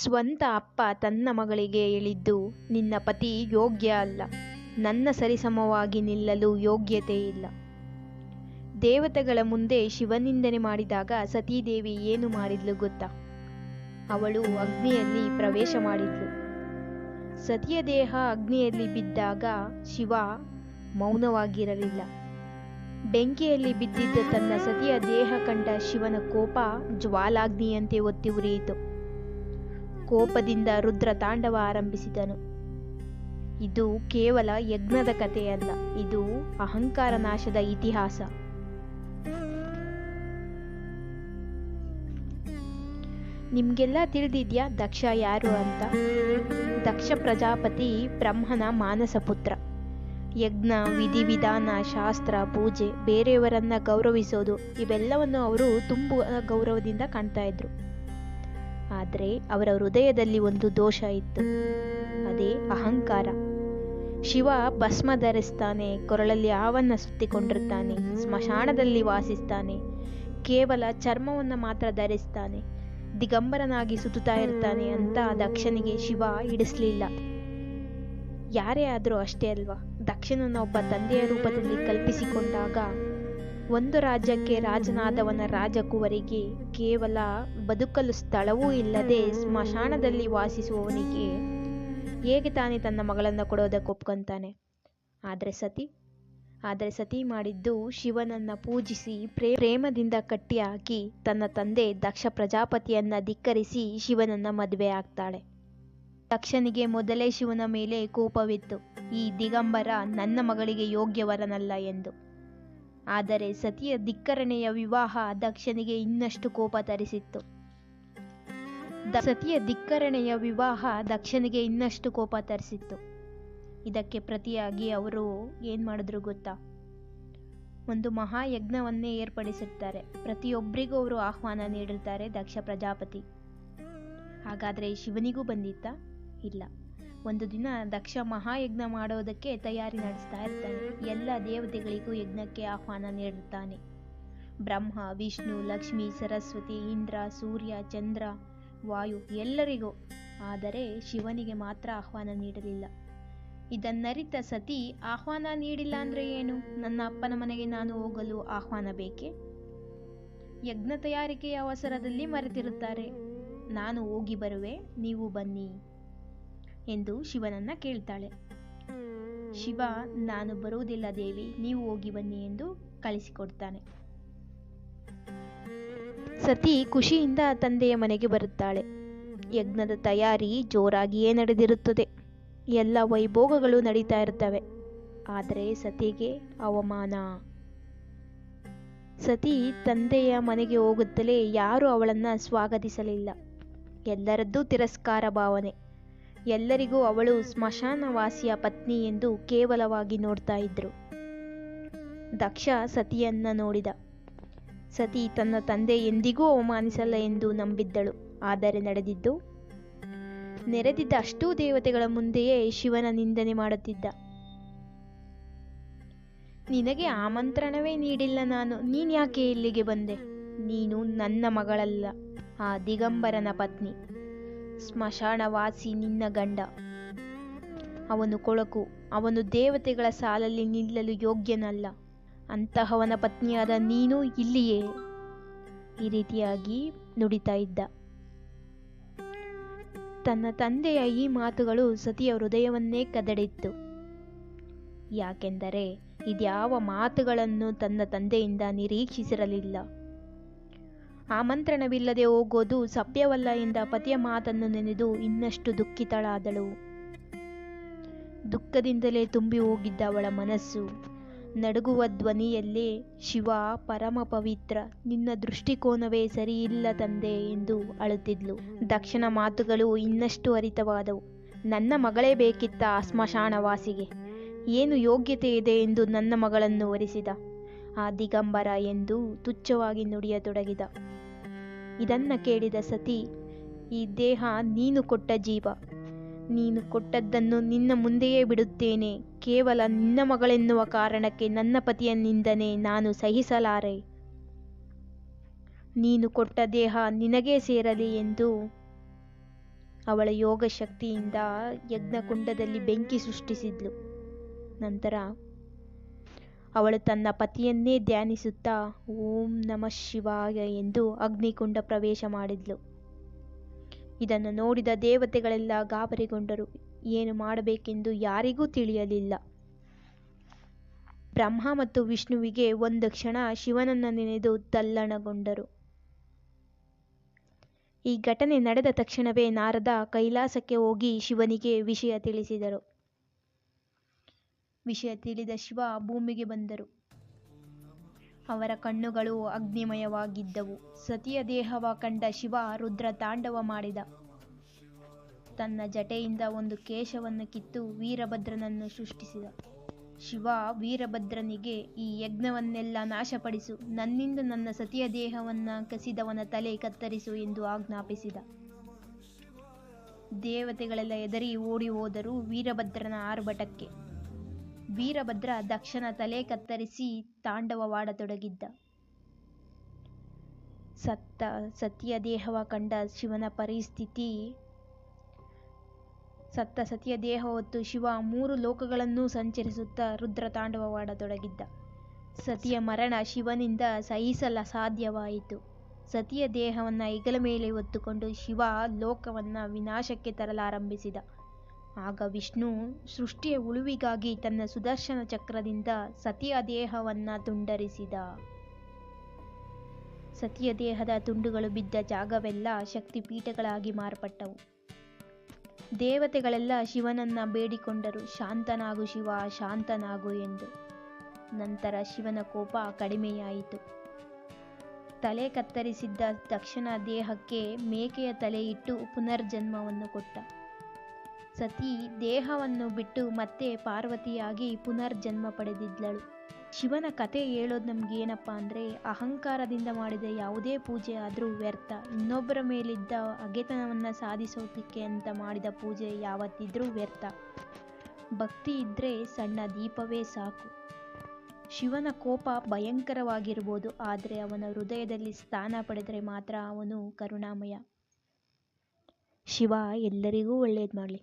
ಸ್ವಂತ ಅಪ್ಪ ತನ್ನ ಮಗಳಿಗೆ ಹೇಳಿದ್ದು, ನಿನ್ನ ಪತಿ ಯೋಗ್ಯ ಅಲ್ಲ, ನನ್ನ ಸರಿಸಮವಾಗಿ ನಿಲ್ಲಲು ಯೋಗ್ಯತೆ ಇಲ್ಲ. ದೇವತೆಗಳ ಮುಂದೆ ಶಿವನಿಂದನೆ ಮಾಡಿದಾಗ ಸತೀದೇವಿ ಏನು ಮಾಡಿದ್ಲು ಗೊತ್ತಾ? ಅವಳು ಅಗ್ನಿಯಲ್ಲಿ ಪ್ರವೇಶ ಮಾಡಿದ್ಲು. ಸತಿಯ ದೇಹ ಅಗ್ನಿಯಲ್ಲಿ ಬಿದ್ದಾಗ ಶಿವ ಮೌನವಾಗಿರಲಿಲ್ಲ. ಬೆಂಕಿಯಲ್ಲಿ ಬಿದ್ದಿದ್ದ ತನ್ನ ಸತಿಯ ದೇಹ ಕಂಡ ಶಿವನ ಕೋಪ ಜ್ವಾಲಾಗ್ನಿಯಂತೆ ಒತ್ತಿ ಉರಿಯಿತು. ಕೋಪದಿಂದ ರುದ್ರ ತಾಂಡವ ಆರಂಭಿಸಿದನು. ಇದು ಕೇವಲ ಯಜ್ಞದ ಕಥೆಯಲ್ಲ, ಇದು ಅಹಂಕಾರ ನಾಶದ ಇತಿಹಾಸ. ನಿಮ್ಗೆಲ್ಲ ತಿಳಿದಿದ್ಯಾ ದಕ್ಷ ಯಾರು ಅಂತ? ದಕ್ಷ ಪ್ರಜಾಪತಿ ಬ್ರಹ್ಮನ ಮಾನಸ ಪುತ್ರ. ಯಜ್ಞ, ವಿಧಿವಿಧಾನ, ಶಾಸ್ತ್ರ, ಪೂಜೆ, ಬೇರೆಯವರನ್ನ ಗೌರವಿಸೋದು ಇವೆಲ್ಲವನ್ನು ಅವರು ತುಂಬು ಗೌರವದಿಂದ ಕಾಣ್ತಾ ಇದ್ರು. ಆದರೆ ಅವರ ಹೃದಯದಲ್ಲಿ ಒಂದು ದೋಷ ಇತ್ತು, ಅದೇ ಅಹಂಕಾರ. ಶಿವ ಭಸ್ಮ ಧರಿಸ್ತಾನೆ, ಕೊರಳಲ್ಲಿ ಹಾವನ್ನ ಸುತ್ತಿಕೊಂಡಿರ್ತಾನೆ, ಸ್ಮಶಾನದಲ್ಲಿ ವಾಸಿಸ್ತಾನೆ, ಕೇವಲ ಚರ್ಮವನ್ನ ಮಾತ್ರ ಧರಿಸ್ತಾನೆ, ದಿಗಂಬರನಾಗಿ ಸುತ್ತುತ್ತಾ ಇರ್ತಾನೆ ಅಂತ ದಕ್ಷನಿಗೆ ಶಿವ ಹಿಡಿಸ್ಲಿಲ್ಲ. ಯಾರೇ ಆದರೂ ಅಷ್ಟೇ ಅಲ್ವಾ? ದಕ್ಷನನ್ನ ಒಬ್ಬ ತಂದೆಯ ರೂಪದಲ್ಲಿ ಕಲ್ಪಿಸಿಕೊಂಡಾಗ ಒಂದು ರಾಜ್ಯಕ್ಕೆ ರಾಜನಾದವನ ರಾಜಕುವರಿಗೆ ಕೇವಲ ಬದುಕಲು ಸ್ಥಳವೂ ಇಲ್ಲದೆ ಸ್ಮಶಾನದಲ್ಲಿ ವಾಸಿಸುವವನಿಗೆ ಹೇಗೆ ತಾನೇ ತನ್ನ ಮಗಳನ್ನು ಕೊಡೋದಕ್ಕೆ ಒಪ್ಕೊಂತಾನೆ? ಆದರೆ ಸತಿ ಮಾಡಿದ್ದು ಶಿವನನ್ನ ಪೂಜಿಸಿ ಪ್ರೇಮದಿಂದ ಕಟ್ಟಿ ಹಾಕಿ ತನ್ನ ತಂದೆ ದಕ್ಷ ಪ್ರಜಾಪತಿಯನ್ನ ಧಿಕ್ಕರಿಸಿ ಶಿವನನ್ನ ಮದುವೆ ಆಗ್ತಾಳೆ. ದಕ್ಷನಿಗೆ ಮೊದಲೇ ಶಿವನ ಮೇಲೆ ಕೋಪವಿತ್ತು, ಈ ದಿಗಂಬರ ನನ್ನ ಮಗಳಿಗೆ ಯೋಗ್ಯವರನಲ್ಲ ಎಂದು. ಆದರೆ ಸತಿಯ ಧಿಕ್ಕರಣೆಯ ವಿವಾಹ ದಕ್ಷನಿಗೆ ಇನ್ನಷ್ಟು ಕೋಪ ತರಿಸಿತ್ತು. ಇದಕ್ಕೆ ಪ್ರತಿಯಾಗಿ ಅವರು ಏನ್ ಮಾಡಿದ್ರು ಗೊತ್ತಾ? ಒಂದು ಮಹಾಯಜ್ಞವನ್ನೇ ಏರ್ಪಡಿಸಿರ್ತಾರೆ. ಪ್ರತಿಯೊಬ್ಬರಿಗೂ ಅವರು ಆಹ್ವಾನ ನೀಡಿರ್ತಾರೆ ದಕ್ಷ ಪ್ರಜಾಪತಿ. ಹಾಗಾದ್ರೆ ಶಿವನಿಗೂ ಬಂದಿತ್ತಾ? ಇಲ್ಲ. ಒಂದು ದಿನ ದಕ್ಷ ಮಹಾಯಜ್ಞ ಮಾಡೋದಕ್ಕೆ ತಯಾರಿ ನಡೆಸ್ತಾ ಇರ್ತಾನೆ. ಎಲ್ಲ ದೇವತೆಗಳಿಗೂ ಯಜ್ಞಕ್ಕೆ ಆಹ್ವಾನ ನೀಡಿರ್ತಾನೆ. ಬ್ರಹ್ಮ, ವಿಷ್ಣು, ಲಕ್ಷ್ಮಿ, ಸರಸ್ವತಿ, ಇಂದ್ರ, ಸೂರ್ಯ, ಚಂದ್ರ, ವಾಯು ಎಲ್ಲರಿಗೂ. ಆದರೆ ಶಿವನಿಗೆ ಮಾತ್ರ ಆಹ್ವಾನ ನೀಡಲಿಲ್ಲ. ಇದನ್ನರಿತ ಸತಿ, ಆಹ್ವಾನ ನೀಡಿಲ್ಲ ಅಂದ್ರೆ ಏನು? ನನ್ನ ಅಪ್ಪನ ಮನೆಗೆ ನಾನು ಹೋಗಲು ಆಹ್ವಾನ ಬೇಕೆ? ಯಜ್ಞ ತಯಾರಿಕೆಯ ಅವಸರದಲ್ಲಿ ಮರೆತಿರುತ್ತಾರೆ. ನಾನು ಹೋಗಿ ಬರುವೆ, ನೀವು ಬನ್ನಿ ಎಂದು ಶಿವನನ್ನ ಕೇಳ್ತಾಳೆ. ಶಿವ, ನಾನು ಬರುವುದಿಲ್ಲ ದೇವಿ, ನೀವು ಹೋಗಿ ಬನ್ನಿ ಎಂದು ಕಳಿಸಿಕೊಡ್ತಾನೆ. ಸತಿ ಖುಷಿಯಿಂದ ತಂದೆಯ ಮನೆಗೆ ಬರುತ್ತಾಳೆ. ಯಜ್ಞದ ತಯಾರಿ ಜೋರಾಗಿಯೇ ನಡೆದಿರುತ್ತದೆ. ಎಲ್ಲ ವೈಭೋಗಗಳು ನಡೀತಾ ಇರ್ತವೆ. ಆದರೆ ಸತಿಗೆ ಅವಮಾನ. ಸತಿ ತಂದೆಯ ಮನೆಗೆ ಹೋಗುತ್ತಲೇ ಯಾರೂ ಅವಳನ್ನ ಸ್ವಾಗತಿಸಲಿಲ್ಲ. ಎಲ್ಲರದ್ದೂ ತಿರಸ್ಕಾರ ಭಾವನೆ. ಎಲ್ಲರಿಗೂ ಅವಳು ಸ್ಮಶಾನವಾಸಿಯ ಪತ್ನಿ ಎಂದು ಕೇವಲವಾಗಿ ನೋಡ್ತಾ ಇದ್ರು. ದಕ್ಷ ಸತಿಯನ್ನ ನೋಡಿದ. ಸತಿ ತನ್ನ ತಂದೆ ಎಂದಿಗೂ ಅವಮಾನಿಸಲ್ಲ ಎಂದು ನಂಬಿದ್ದಳು. ಆದರೆ ನೆರೆದಿದ್ದ ಅಷ್ಟೂ ದೇವತೆಗಳ ಮುಂದೆಯೇ ಶಿವನ ನಿಂದನೆ ಮಾಡುತ್ತಿದ್ದ. ನಿನಗೆ ಆಮಂತ್ರಣವೇ ನೀಡಿಲ್ಲ ನಾನು, ನೀನ್ ಯಾಕೆ ಇಲ್ಲಿಗೆ ಬಂದೆ? ನೀನು ನನ್ನ ಮಗಳಲ್ಲ, ಆ ದಿಗಂಬರನ ಪತ್ನಿ. ಸ್ಮಶಾನವಾಸಿ ನಿನ್ನ ಗಂಡ. ಅವನು ಕೊಳಕು, ಅವನು ದೇವತೆಗಳ ಸಾಲಲ್ಲಿ ನಿಲ್ಲಲು ಯೋಗ್ಯನಲ್ಲ. ಅಂತಹವನ ಪತ್ನಿಯಾದ ನೀನು ಇಲ್ಲಿಯೇ? ಈ ರೀತಿಯಾಗಿ ನುಡಿತಾ ಇದ್ದ. ತನ್ನ ತಂದೆಯ ಈ ಮಾತುಗಳು ಸತಿಯ ಹೃದಯವನ್ನೇ ಕದಡಿತ್ತು. ಯಾಕೆಂದರೆ ಇದ್ಯಾವ ಮಾತುಗಳನ್ನು ತನ್ನ ತಂದೆಯಿಂದ ನಿರೀಕ್ಷಿಸಿರಲಿಲ್ಲ. ಆಮಂತ್ರಣವಿಲ್ಲದೆ ಹೋಗೋದು ಸಭ್ಯವಲ್ಲ ಎಂದ ಪತಿಯ ಮಾತನ್ನು ನೆನೆದು ಇನ್ನಷ್ಟು ದುಃಖಿತಳಾದಳು. ದುಃಖದಿಂದಲೇ ತುಂಬಿ ಹೋಗಿದ್ದ ಅವಳ ಮನಸ್ಸು ನಡುಗುವ ಧ್ವನಿಯಲ್ಲೇ, ಶಿವ ಪರಮ ಪವಿತ್ರ, ನಿನ್ನ ದೃಷ್ಟಿಕೋನವೇ ಸರಿಯಿಲ್ಲ ತಂದೆ ಎಂದು ಅಳುತ್ತಿದ್ಲು. ದಕ್ಷನ ಮಾತುಗಳು ಇನ್ನಷ್ಟು ಹರಿತವಾದವು. ನನ್ನ ಮಗಳೇ ಬೇಕಿತ್ತ ಆ ಸ್ಮಶಾನವಾಸಿಗೆ? ಏನು ಯೋಗ್ಯತೆ ಇದೆ ಎಂದು ನನ್ನ ಮಗಳನ್ನು ವರಿಸಿದ ಆ ದಿಗಂಬರ ಎಂದು ತುಚ್ಛವಾಗಿ ನುಡಿಯತೊಡಗಿದ. ಇದನ್ನ ಕೇಳಿದ ಸತಿ, ಈ ದೇಹ ನೀನು ಕೊಟ್ಟ ಜೀವ, ನೀನು ಕೊಟ್ಟದ್ದನ್ನು ನಿನ್ನ ಮುಂದೆಯೇ ಬಿಡುತ್ತೇನೆ. ಕೇವಲ ನಿನ್ನ ಮಗಳೆನ್ನುವ ಕಾರಣಕ್ಕೆ ನನ್ನ ಪತಿಯ ನಿಂದನೆ ನಾನು ಸಹಿಸಲಾರೆ. ನೀನು ಕೊಟ್ಟ ದೇಹ ನಿನಗೇ ಸೇರಲಿ ಎಂದು ಅವಳ ಯೋಗ ಶಕ್ತಿಯಿಂದ ಯಜ್ಞಕುಂಡದಲ್ಲಿ ಬೆಂಕಿ ಸೃಷ್ಟಿಸಿದ್ಲು. ನಂತರ ಅವಳು ತನ್ನ ಪತಿಯನ್ನೇ ಧ್ಯಾನಿಸುತ್ತಾ ಓಂ ನಮಃ ಶಿವಾಯ ಎಂದು ಅಗ್ನಿಕುಂಡ ಪ್ರವೇಶ ಮಾಡಿದ್ಲು. ಇದನ್ನು ನೋಡಿದ ದೇವತೆಗಳೆಲ್ಲ ಗಾಬರಿಗೊಂಡರು. ಏನು ಮಾಡಬೇಕೆಂದು ಯಾರಿಗೂ ತಿಳಿಯಲಿಲ್ಲ. ಬ್ರಹ್ಮ ಮತ್ತು ವಿಷ್ಣುವಿಗೆ ಒಂದು ಕ್ಷಣ ಶಿವನನ್ನು ನೆನೆದು ತಲ್ಲಣಗೊಂಡರು. ಈ ಘಟನೆ ನಡೆದ ತಕ್ಷಣವೇ ನಾರದ ಕೈಲಾಸಕ್ಕೆ ಹೋಗಿ ಶಿವನಿಗೆ ವಿಷಯ ತಿಳಿಸಿದರು. ವಿಷಯ ತಿಳಿದ ಶಿವ ಭೂಮಿಗೆ ಬಂದರು. ಅವರ ಕಣ್ಣುಗಳು ಅಗ್ನಿಮಯವಾಗಿದ್ದವು. ಸತಿಯ ದೇಹವ ಕಂಡ ಶಿವ ರುದ್ರ ತಾಂಡವ ಮಾಡಿದ. ತನ್ನ ಜಟೆಯಿಂದ ಒಂದು ಕೇಶವನ್ನು ಕಿತ್ತು ವೀರಭದ್ರನನ್ನು ಸೃಷ್ಟಿಸಿದ. ಶಿವ ವೀರಭದ್ರನಿಗೆ, ಈ ಯಜ್ಞವನ್ನೆಲ್ಲ ನಾಶಪಡಿಸು, ನನ್ನಿಂದ ನನ್ನ ಸತಿಯ ದೇಹವನ್ನು ಕಸಿದವನ ತಲೆ ಕತ್ತರಿಸು ಎಂದು ಆಜ್ಞಾಪಿಸಿದ. ದೇವತೆಗಳೆಲ್ಲ ಹೆದರಿ ಓಡಿ ಹೋದರು ವೀರಭದ್ರನ ಆರ್ಭಟಕ್ಕೆ. ವೀರಭದ್ರ ದಕ್ಷನ ತಲೆ ಕತ್ತರಿಸಿ ತಾಂಡವವಾಡತೊಡಗಿದ್ದ. ಸತಿಯ ದೇಹವ ಕಂಡ ಶಿವನ ಪರಿಸ್ಥಿತಿ ಸತ್ತ ಸತಿಯ ದೇಹ ಹೊತ್ತು ಶಿವ 3 ಲೋಕಗಳನ್ನೂ ಸಂಚರಿಸುತ್ತಾ ರುದ್ರ ತಾಂಡವವಾಡತೊಡಗಿದ್ದ. ಸತಿಯ ಮರಣ ಶಿವನಿಂದ ಸಹಿಸಲು ಸಾಧ್ಯವಾಯಿತು. ಸತಿಯ ದೇಹವನ್ನು ಹೆಗಲ ಮೇಲೆ ಹೊತ್ತುಕೊಂಡು ಶಿವ ಲೋಕವನ್ನು ವಿನಾಶಕ್ಕೆ ತರಲಾರಂಭಿಸಿದ. ಆಗ ವಿಷ್ಣು ಸೃಷ್ಟಿಯ ಉಳಿವಿಗಾಗಿ ತನ್ನ ಸುದರ್ಶನ ಚಕ್ರದಿಂದ ಸತಿಯ ದೇಹವನ್ನು ತುಂಡರಿಸಿದ. ಸತಿಯ ದೇಹದ ತುಂಡುಗಳು ಬಿದ್ದ ಜಾಗವೆಲ್ಲ ಶಕ್ತಿಪೀಠಗಳಾಗಿ ಮಾರ್ಪಟ್ಟವು. ದೇವತೆಗಳೆಲ್ಲ ಶಿವನನ್ನ ಬೇಡಿಕೊಂಡರು, ಶಾಂತನಾಗು ಶಿವ, ಶಾಂತನಾಗು ಎಂದು. ನಂತರ ಶಿವನ ಕೋಪ ಕಡಿಮೆಯಾಯಿತು. ತಲೆ ಕತ್ತರಿಸಿದ್ದ ದಕ್ಷನ ದೇಹಕ್ಕೆ ಮೇಕೆಯ ತಲೆ ಇಟ್ಟು ಪುನರ್ಜನ್ಮವನ್ನು ಕೊಟ್ಟ. ಸತಿ ದೇಹವನ್ನು ಬಿಟ್ಟು ಮತ್ತೆ ಪಾರ್ವತಿಯಾಗಿ ಪುನರ್ಜನ್ಮ ಪಡೆದಿದ್ದಳು. ಶಿವನ ಕತೆ ಹೇಳೋದು ನಮ್ಗೇನಪ್ಪ ಅಂದರೆ, ಅಹಂಕಾರದಿಂದ ಮಾಡಿದ ಯಾವುದೇ ಪೂಜೆ ಆದರೂ ವ್ಯರ್ಥ. ಇನ್ನೊಬ್ಬರ ಮೇಲಿದ್ದ ಹಗೆತನವನ್ನು ಸಾಧಿಸೋದಕ್ಕೆ ಅಂತ ಮಾಡಿದ ಪೂಜೆ ಯಾವತ್ತಿದ್ರೂ ವ್ಯರ್ಥ. ಭಕ್ತಿ ಇದ್ದರೆ ಸಣ್ಣ ದೀಪವೇ ಸಾಕು. ಶಿವನ ಕೋಪ ಭಯಂಕರವಾಗಿರ್ಬೋದು, ಆದರೆ ಅವನ ಹೃದಯದಲ್ಲಿ ಸ್ಥಾನ ಪಡೆದರೆ ಮಾತ್ರ ಅವನು ಕರುಣಾಮಯ. ಶಿವ ಎಲ್ಲರಿಗೂ ಒಳ್ಳೇದು ಮಾಡಲಿ.